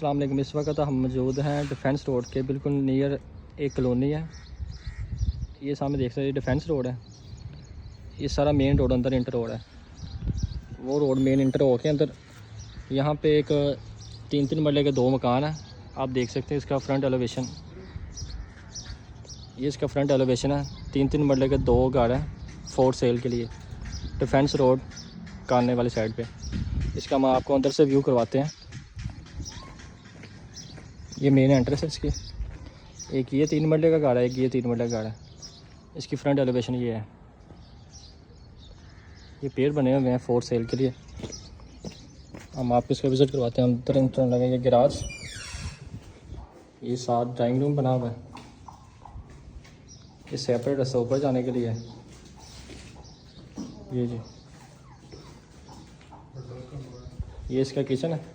अस्सलाम वालेकुम। इस वक्त हम मौजूद हैं डिफेंस रोड के बिल्कुल नियर एक कॉलोनी है। ये सामने देख सकते हैं डिफेंस रोड है। ये सारा मेन रोड अंदर इंटर रोड है। वो रोड मेन इंटर होके अंदर यहाँ पे एक 3-3 मरले के 2 मकान हैं। आप देख सकते हैं इसका फ्रंट एलिवेशन। ये इसका फ्रंट एलिवेशन है। 3-3 मरले के 2 घर हैं फॉर सेल के लिए डिफेंस रोड कालने वाली साइड पे। इसका हम आपको अंदर से व्यू करवाते हैं। ये मेन एंट्रेंस है इसकी। एक ये 3 मरले का घर है, एक ये 3 मरले का घर है। इसकी फ्रंट एलिवेशन ये है। ये पेड़ बने हुए हैं फॉर सेल के लिए। हम आपको इसका विज़िट करवाते हैं। अंदर इंटर लगे ये गैराज, ये साथ ड्राइंग रूम बना हुआ है। ये सेपरेट रास्ता ऊपर जाने के लिए है। ये जी ये इसका किचन है।